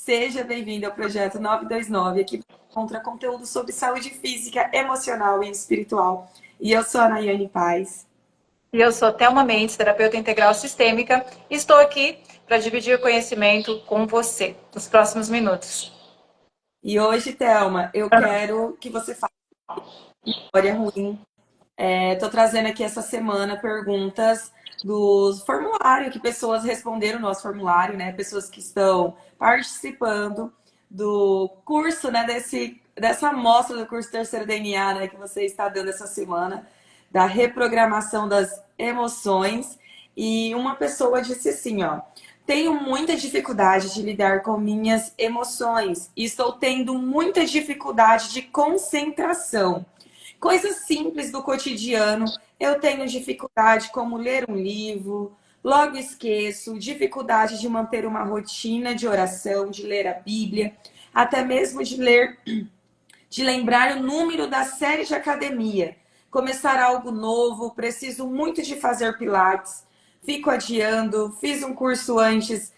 Seja bem-vindo ao Projeto 929, aqui você encontra conteúdo sobre saúde física, emocional e espiritual. E eu sou a Nayane Paz. E eu sou Thelma Mendes, terapeuta integral sistêmica, e estou aqui para dividir o conhecimento com você nos próximos minutos. E hoje, Thelma, eu quero que você fale de memória ruim. Estou trazendo aqui essa semana perguntas do formulário, que pessoas responderam o nosso formulário, né? Pessoas que estão participando do curso, né? Dessa amostra do curso Terceiro DNA, né? Que você está dando essa semana, da reprogramação das emoções. E uma pessoa disse assim, ó: tenho muita dificuldade de lidar com minhas emoções e estou tendo muita dificuldade de concentração. Coisas simples do cotidiano, eu tenho dificuldade como ler um livro, logo esqueço, dificuldade de manter uma rotina de oração, de ler a Bíblia, até mesmo de lembrar o número da série de academia. Começar algo novo, preciso muito de fazer pilates, fico adiando, fiz um curso antes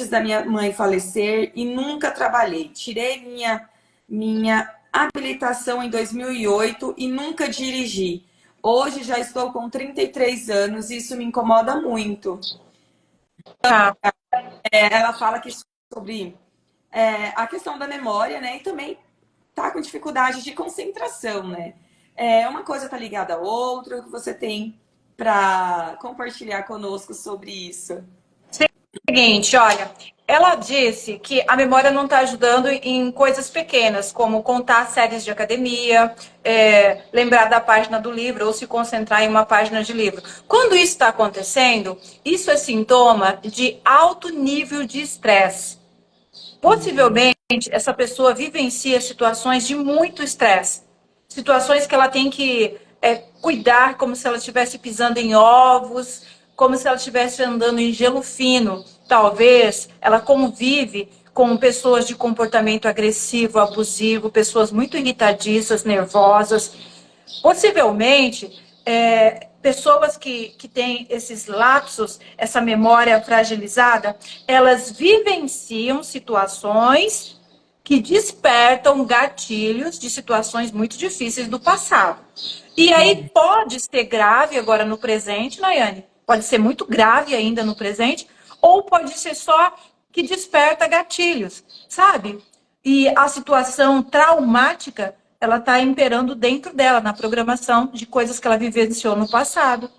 da minha mãe falecer e nunca trabalhei. Tirei minha habilitação em 2008 e nunca dirigi. Hoje já estou com 33 anos e isso me incomoda muito. Tá. Ela fala que sobre a questão da memória, né? E também tá com dificuldade de concentração, né? Uma coisa tá ligada à outra, o que você tem para compartilhar conosco sobre isso? Seguinte, olha, ela disse que a memória não está ajudando em coisas pequenas, como contar séries de academia, lembrar da página do livro ou se concentrar em uma página de livro. Quando isso está acontecendo, isso é sintoma de alto nível de estresse. Possivelmente, essa pessoa vivencia situações de muito estresse. Situações que ela tem que cuidar como se ela estivesse pisando em ovos, como se ela estivesse andando em gelo fino. Talvez ela convive com pessoas de comportamento agressivo, abusivo, pessoas muito irritadiças, nervosas. Possivelmente, pessoas que têm esses lapsos, essa memória fragilizada, elas vivenciam situações que despertam gatilhos de situações muito difíceis do passado. E aí pode ser grave agora no presente, Nayane, pode ser muito grave ainda no presente, ou pode ser só que desperta gatilhos, sabe? E a situação traumática, ela está imperando dentro dela, na programação de coisas que ela vivenciou no passado.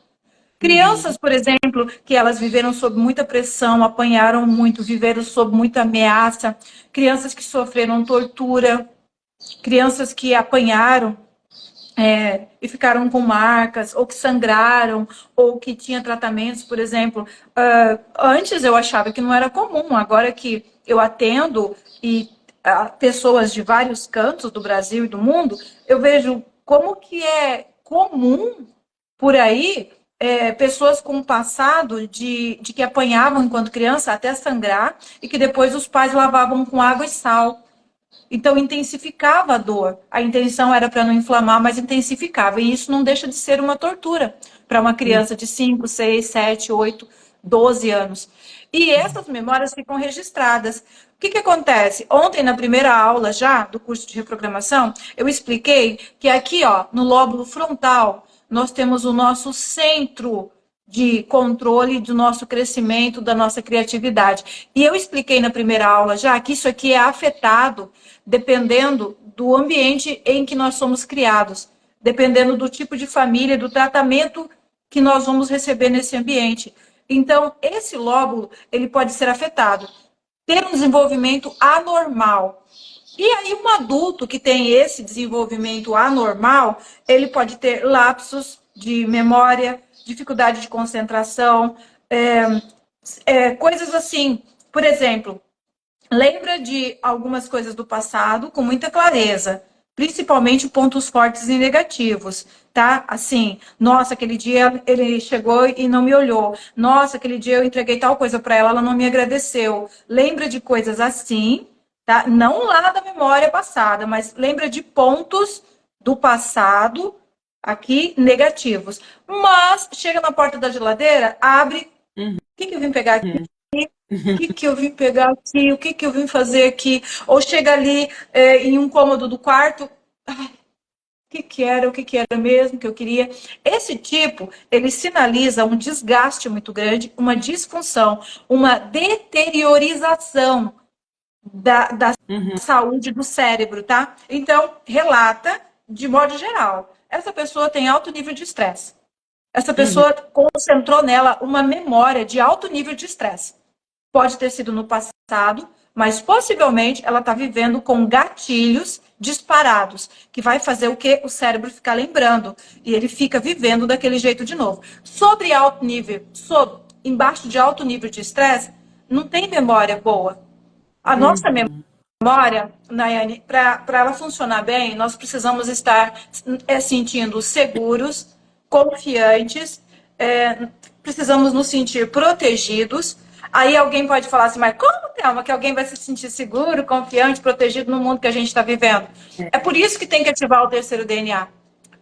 Crianças, por exemplo, que elas viveram sob muita pressão, apanharam muito, viveram sob muita ameaça, crianças que sofreram tortura, crianças que apanharam e ficaram com marcas, ou que sangraram, ou que tinham tratamentos, por exemplo. Antes eu achava que não era comum, agora que eu atendo e pessoas de vários cantos do Brasil e do mundo, eu vejo como que é comum por aí pessoas com um passado de que apanhavam enquanto criança até sangrar e que depois os pais lavavam com água e sal. Então, intensificava a dor. A intenção era para não inflamar, mas intensificava. E isso não deixa de ser uma tortura para uma criança de 5, 6, 7, 8, 12 anos. E essas memórias ficam registradas. O que acontece? Ontem, na primeira aula já do curso de reprogramação, eu expliquei que aqui, ó, no lóbulo frontal, nós temos o nosso centro de controle do nosso crescimento, da nossa criatividade. E eu expliquei na primeira aula já que isso aqui é afetado dependendo do ambiente em que nós somos criados, dependendo do tipo de família, do tratamento que nós vamos receber nesse ambiente. Então, esse lóbulo, ele pode ser afetado, ter um desenvolvimento anormal. E aí, um adulto que tem esse desenvolvimento anormal, ele pode ter lapsos de memória, dificuldade de concentração, coisas assim. Por exemplo, lembra de algumas coisas do passado com muita clareza, principalmente pontos fortes e negativos, tá? Assim, nossa, aquele dia ele chegou e não me olhou. Nossa, aquele dia eu entreguei tal coisa para ela, ela não me agradeceu. Lembra de coisas assim, tá? Não lá da memória passada, mas lembra de pontos do passado aqui negativos. Mas chega na porta da geladeira, abre. O que eu vim pegar aqui? O que que eu vim pegar aqui? O que que eu vim fazer aqui? Ou chega ali em um cômodo do quarto, o que que era mesmo que eu queria? Esse tipo, ele sinaliza um desgaste muito grande, uma disfunção, uma deteriorização da Uhum. saúde do cérebro, tá? Então, relata, de modo geral, essa pessoa tem alto nível de estresse. Essa Uhum. pessoa concentrou nela uma memória de alto nível de estresse. Pode ter sido no passado, mas possivelmente ela está vivendo com gatilhos disparados, que vai fazer o que? O cérebro ficar lembrando. E ele fica vivendo daquele jeito de novo. Sobre alto nível, embaixo de alto nível de estresse, não tem memória boa. A nossa Uhum. memória, Nayane, para ela funcionar bem, nós precisamos estar sentindo seguros, confiantes, precisamos nos sentir protegidos. Aí alguém pode falar assim, mas como, Thelma, que alguém vai se sentir seguro, confiante, protegido no mundo que a gente está vivendo? É por isso que tem que ativar o terceiro DNA.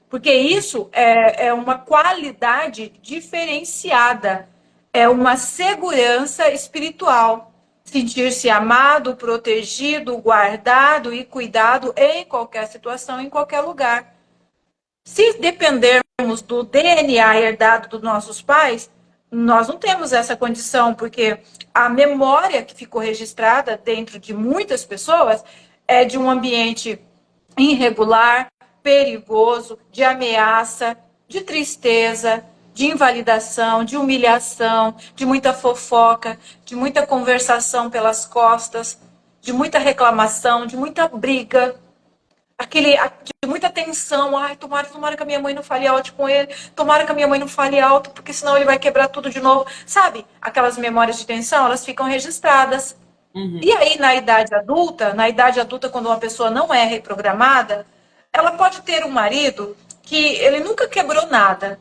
Porque isso é uma qualidade diferenciada, é uma segurança espiritual. Sentir-se amado, protegido, guardado e cuidado em qualquer situação, em qualquer lugar. Se dependermos do DNA herdado dos nossos pais, nós não temos essa condição, porque a memória que ficou registrada dentro de muitas pessoas é de um ambiente irregular, perigoso, de ameaça, de tristeza, de invalidação, de humilhação, de muita fofoca, de muita conversação pelas costas, de muita reclamação, de muita briga, de muita tensão. Ai, tomara que a minha mãe não fale alto com ele, tomara que a minha mãe não fale alto, porque senão ele vai quebrar tudo de novo. Sabe? Aquelas memórias de tensão, elas ficam registradas. Uhum. E aí, na idade adulta, quando uma pessoa não é reprogramada, ela pode ter um marido que ele nunca quebrou nada.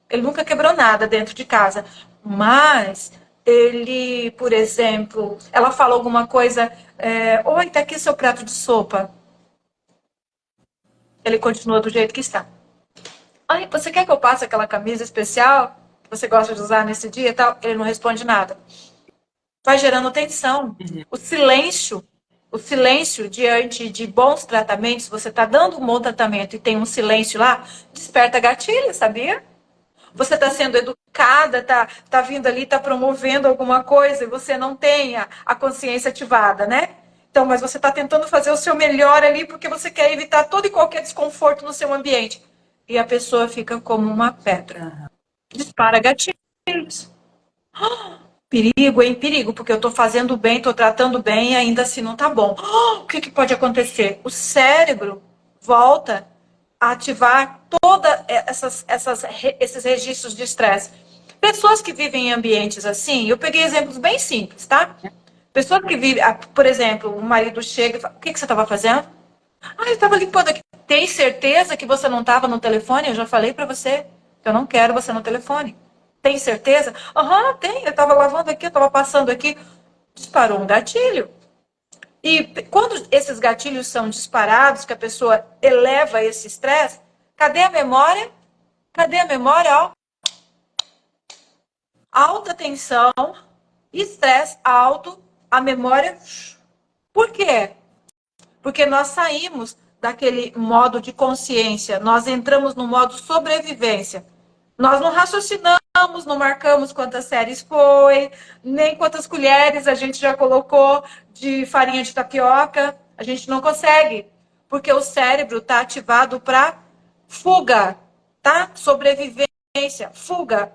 Ele nunca quebrou nada dentro de casa. Mas ele, por exemplo, ela fala alguma coisa, oi, tá aqui seu prato de sopa. Ele continua do jeito que está. Ai, você quer que eu passe aquela camisa especial que você gosta de usar nesse dia e tal? Ele não responde nada. Vai gerando tensão. Uhum. O silêncio diante de bons tratamentos, você está dando um bom tratamento e tem um silêncio lá, desperta gatilho, sabia? Você está sendo educada, tá vindo ali, está promovendo alguma coisa e você não tem a consciência ativada, né? Então, mas você está tentando fazer o seu melhor ali porque você quer evitar todo e qualquer desconforto no seu ambiente. E a pessoa fica como uma pedra. Uhum. Dispara gatilhos. Perigo, hein? Perigo, porque eu estou fazendo bem, estou tratando bem e ainda assim não está bom. O que, que pode acontecer? O cérebro volta a ativar todos esses registros de estresse. Pessoas que vivem em ambientes assim, eu peguei exemplos bem simples, tá? Pessoas que vivem, por exemplo, o marido chega e fala, o que, que você estava fazendo? Ah, eu estava limpando aqui. Tem certeza que você não estava no telefone? Eu já falei para você que eu não quero você no telefone. Tem certeza? Aham, tem. Eu estava lavando aqui, eu estava passando aqui. Disparou um gatilho. E quando esses gatilhos são disparados, que a pessoa eleva esse estresse, cadê a memória? Cadê a memória? Ó, alta tensão, estresse alto, a memória. Por quê? Porque nós saímos daquele modo de consciência, nós entramos no modo sobrevivência. Nós não raciocinamos, não marcamos quantas séries foi, nem quantas colheres a gente já colocou de farinha de tapioca. A gente não consegue, porque o cérebro está ativado para fuga, tá? Sobrevivência, fuga.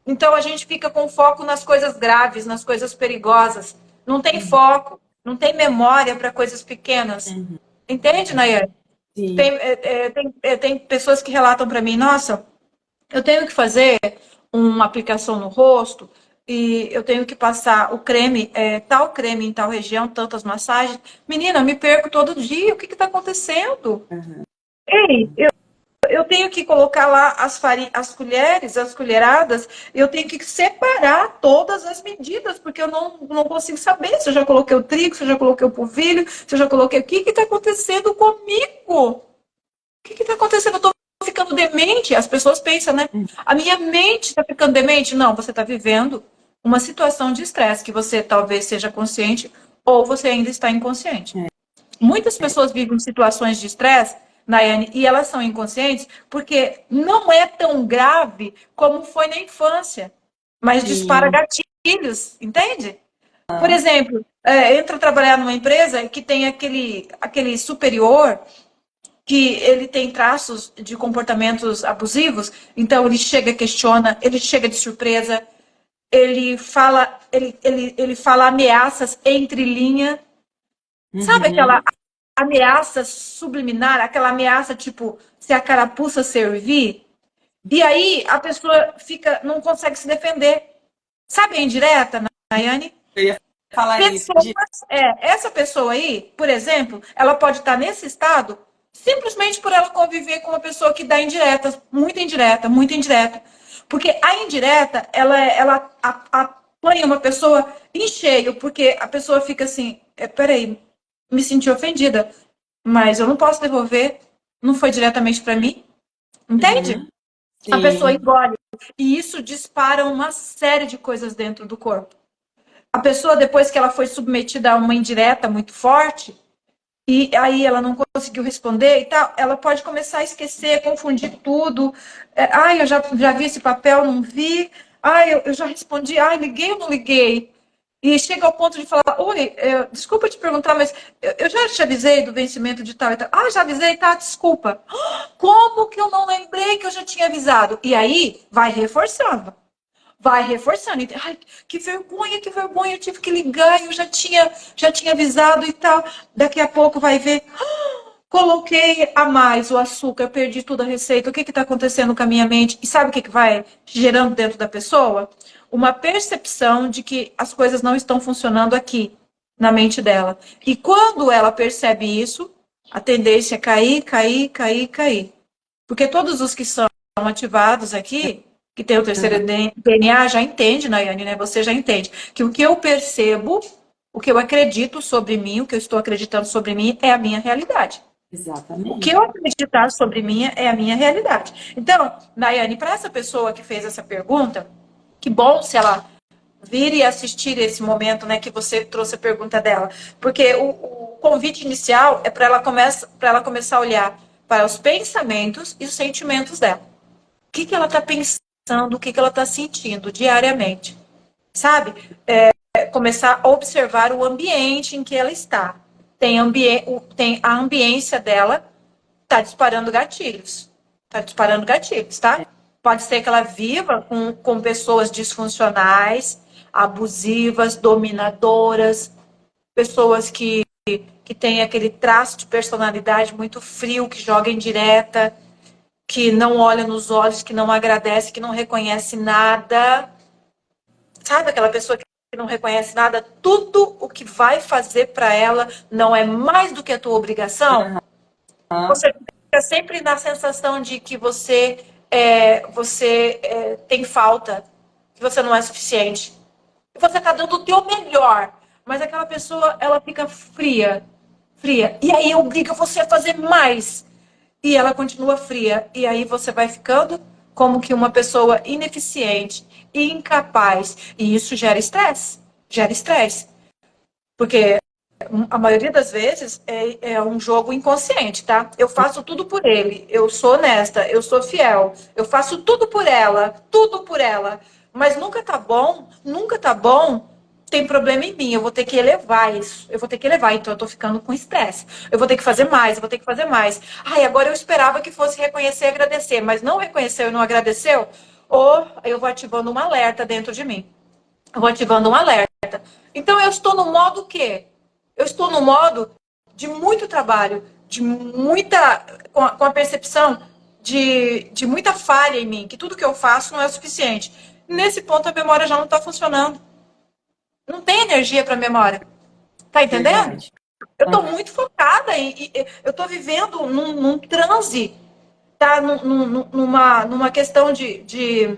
Então a gente fica com foco nas coisas graves, nas coisas perigosas. Não tem Uhum. foco, não tem memória para coisas pequenas. Uhum. Entende, Nayane? Sim. Tem pessoas que relatam para mim, nossa, eu tenho que fazer uma aplicação no rosto e eu tenho que passar o creme, tal creme em tal região, tantas massagens. Menina, eu me perco todo dia. O que está acontecendo? Uhum. Ei, eu tenho que colocar lá as colheres, as colheradas, eu tenho que separar todas as medidas, porque eu não consigo saber se eu já coloquei o trigo, se eu já coloquei o polvilho, se eu já coloquei. O que está acontecendo comigo? O que está acontecendo? Eu estou ficando demente. As pessoas pensam, né? Uhum. A minha mente está ficando demente. Não, você está vivendo uma situação de estresse que você talvez seja consciente ou você ainda está inconsciente. Muitas pessoas vivem situações de estresse, Nayane, e elas são inconscientes porque não é tão grave como foi na infância, mas dispara Sim. gatilhos, entende? Por exemplo, entra trabalhar numa empresa que tem aquele superior que ele tem traços de comportamentos abusivos, então ele chega, questiona, ele chega de surpresa, ele fala ameaças entre linha. Sabe aquela Uhum. ameaça subliminar, aquela ameaça tipo, se a carapuça servir? E aí a pessoa fica, não consegue se defender. Sabe a indireta, Nayane? Eu ia falar isso. Pessoas, essa pessoa aí, por exemplo, ela pode estar nesse estado simplesmente por ela conviver com uma pessoa que dá indireta, muito indireta, muito indireta. Porque a indireta, ela apanha uma pessoa em cheio, porque a pessoa fica assim, peraí, me senti ofendida, mas eu não posso devolver, não foi diretamente para mim, entende? Uhum. A pessoa Sim. engole. E isso dispara uma série de coisas dentro do corpo. A pessoa, depois que ela foi submetida a uma indireta muito forte, e aí ela não conseguiu responder e tal, ela pode começar a esquecer, confundir tudo. Ai, eu já vi esse papel, não vi. Ai, eu já respondi. Ai, liguei ou não liguei? E chega ao ponto de falar, oi, desculpa te perguntar, mas eu já te avisei do vencimento de tal e tal. Ah, já avisei, tá, desculpa. Como que eu não lembrei que eu já tinha avisado? E aí, vai reforçando. Vai reforçando. Ai, que vergonha, eu tive que ligar, eu já tinha avisado e tal. Daqui a pouco vai ver, coloquei a mais o açúcar, perdi toda a receita, o que está acontecendo com a minha mente? E sabe o que vai gerando dentro da pessoa? Uma percepção de que as coisas não estão funcionando aqui, na mente dela. E quando ela percebe isso, a tendência é cair, cair, cair, cair. Porque todos os que são ativados aqui, que tem o terceiro DNA, já entende, Nayane, né? Você já entende que o que eu percebo, o que eu acredito sobre mim, o que eu estou acreditando sobre mim é a minha realidade. O que Exatamente. eu acreditar sobre mim é a minha realidade. Então, Nayane, para essa pessoa que fez essa pergunta, que bom se ela vir e assistir esse momento, né, que você trouxe a pergunta dela, porque o convite inicial é para ela começar a olhar para os pensamentos e os sentimentos dela. O que ela está pensando, o que ela está sentindo diariamente, sabe? Começar a observar o ambiente em que ela está. Tem a ambiência dela, está disparando gatilhos. Está disparando gatilhos, tá? Pode ser que ela viva com pessoas disfuncionais, abusivas, dominadoras, pessoas que têm aquele traço de personalidade muito frio, que joga em direta, que não olha nos olhos, que não agradece, que não reconhece nada. Sabe aquela pessoa que não reconhece nada? Tudo o que vai fazer para ela não é mais do que a tua obrigação. Uhum. Você fica sempre na sensação de que você tem falta, que você não é suficiente. E você está dando o teu melhor, mas aquela pessoa, ela fica fria, fria. E aí obriga você a fazer mais. E ela continua fria. E aí você vai ficando como que uma pessoa ineficiente, incapaz. E isso gera estresse. Gera estresse. Porque a maioria das vezes é um jogo inconsciente, tá? Eu faço tudo por ele, eu sou honesta, eu sou fiel, eu faço tudo por ela. Mas nunca tá bom, nunca tá bom. Tem problema em mim, eu vou ter que elevar isso, eu vou ter que elevar, então eu tô ficando com estresse. Eu vou ter que fazer mais, eu vou ter que fazer mais. Ai, agora eu esperava que fosse reconhecer e agradecer, mas não reconheceu e não agradeceu, ou eu vou ativando um alerta dentro de mim. Eu vou ativando um alerta. Então eu estou no modo quê? Eu estou no modo de muito trabalho, de muita. Com a percepção de muita falha em mim, que tudo que eu faço não é o suficiente. Nesse ponto a memória já não está funcionando. Não tem energia para a memória. Tá entendendo? Verdade. Eu estou muito focada eu estou vivendo num transe, tá? Numa questão de.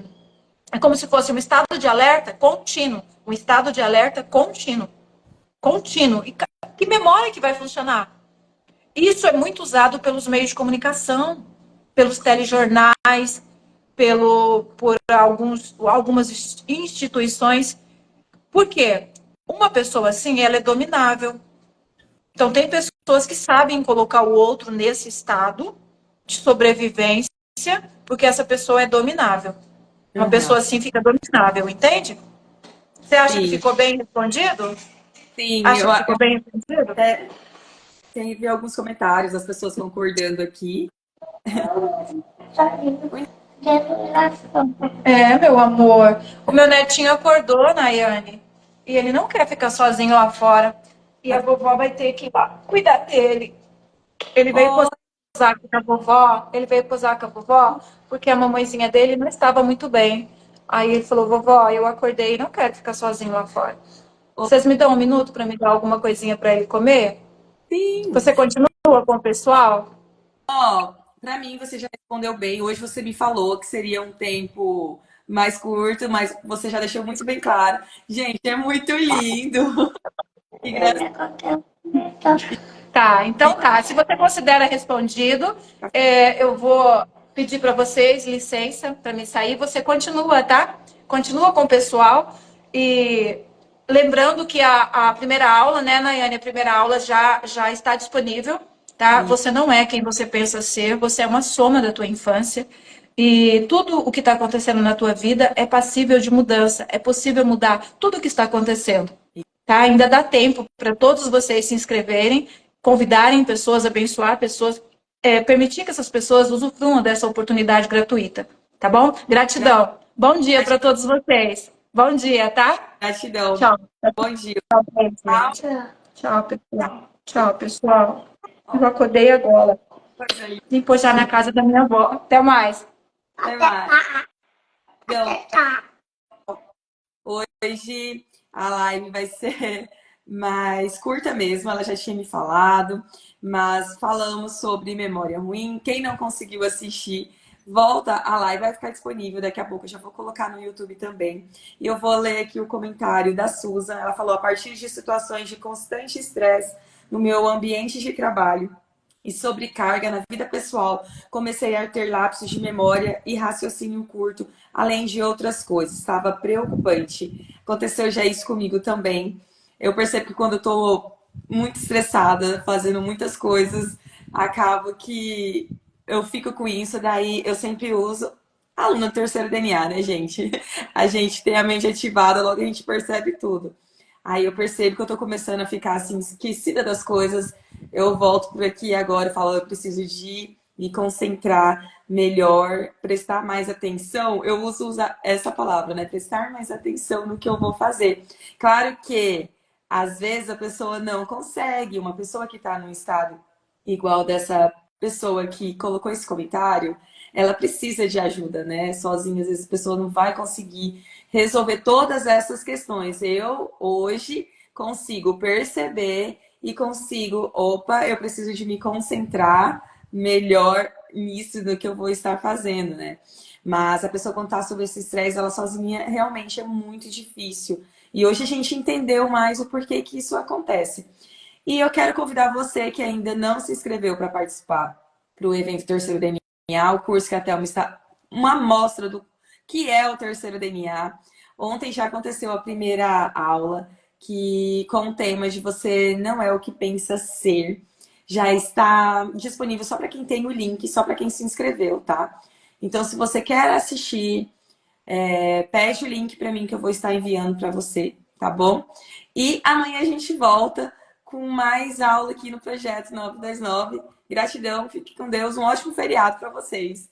É como se fosse um estado de alerta contínuo. Um estado de alerta contínuo. Contínuo. E que memória que vai funcionar? Isso é muito usado pelos meios de comunicação, pelos telejornais, por algumas instituições Por quê? Uma pessoa assim, ela é dominável. Então, tem pessoas que sabem colocar o outro nesse estado de sobrevivência, porque essa pessoa é dominável. Uma Aham. pessoa assim fica dominável, entende? Você acha que Sim, ficou bem respondido? sim, Acha que ficou bem respondido? até vi alguns comentários das pessoas concordando aqui. É, meu amor. O meu netinho acordou, Nayane, e ele não quer ficar sozinho lá fora. E a vovó vai ter que ir lá cuidar dele. Ele veio Oh, posar com a vovó, ele veio posar com a vovó, porque a mamãezinha dele não estava muito bem. Aí ele falou, vovó, eu acordei e não quero ficar sozinho lá fora. oh, Vocês me dão um minuto para me dar alguma coisinha para ele comer? sim. Você continua com o pessoal? Ó, para mim você já respondeu bem. Hoje você me falou que seria um tempo mais curto, mas você já deixou muito bem claro. Gente, é muito lindo. Que gracinha. Tá, então tá. Se você considera respondido, eu vou pedir para vocês licença para me sair. Você continua, tá? Continua com o pessoal. E lembrando que a primeira aula, né, Nayane, a primeira aula já está disponível, tá? Você não é quem você pensa ser, você é uma soma da tua infância. E tudo o que está acontecendo na tua vida é passível de mudança. É possível mudar tudo o que está acontecendo. Tá? Ainda dá tempo para todos vocês se inscreverem, convidarem pessoas, abençoar pessoas, permitir que essas pessoas usufruam dessa oportunidade gratuita. Tá bom? Gratidão. Bom dia para todos vocês. Bom dia, tá? Gratidão. Tchau. Bom dia. Tchau, pessoal. Tchau, pessoal. Eu acordei agora. Coisa linda. Vim já na casa da minha avó. Até mais. Até mais. Então, hoje a live vai ser mais curta mesmo, ela já tinha me falado, mas falamos sobre memória ruim. Quem não conseguiu assistir, volta, a live vai ficar disponível daqui a pouco. Eu já vou colocar no YouTube também. E eu vou ler aqui o comentário da Susan. Ela falou: a partir de situações de constante estresse no meu ambiente de trabalho e sobrecarga na vida pessoal, comecei a ter lapsos de memória e raciocínio curto, além de outras coisas. Estava preocupante. Aconteceu já isso comigo também. Eu percebo que quando eu tô muito estressada, fazendo muitas coisas, acabo que eu fico com isso, daí eu sempre uso aluno terceiro DNA, né, gente? A gente tem a mente ativada, logo a gente percebe tudo. Aí eu percebo que eu tô começando a ficar assim, esquecida das coisas. Eu volto por aqui agora e falo, eu preciso de me concentrar melhor, prestar mais atenção. Eu uso essa palavra, né? Prestar mais atenção no que eu vou fazer. Claro que às vezes a pessoa não consegue, uma pessoa que está num estado igual dessa pessoa que colocou esse comentário, ela precisa de ajuda, né? Sozinha, às vezes a pessoa não vai conseguir resolver todas essas questões. Eu, hoje, consigo perceber e consigo, opa, eu preciso de me concentrar melhor nisso do que eu vou estar fazendo, né? Mas a pessoa contar sobre esse estresse, ela sozinha, realmente é muito difícil. E hoje a gente entendeu mais o porquê que isso acontece. E eu quero convidar você que ainda não se inscreveu para participar para o evento Terceiro DNA, o curso que a Thelma está uma amostra do que é o Terceiro DNA. Ontem já aconteceu a primeira aula, que com o tema de você não é o que pensa ser. Já está disponível só para quem tem o link, só para quem se inscreveu, tá? Então, se você quer assistir, pede o link para mim que eu vou estar enviando para você, tá bom? E amanhã a gente volta com mais aula aqui no Projeto 929. Gratidão, fique com Deus, um ótimo feriado para vocês.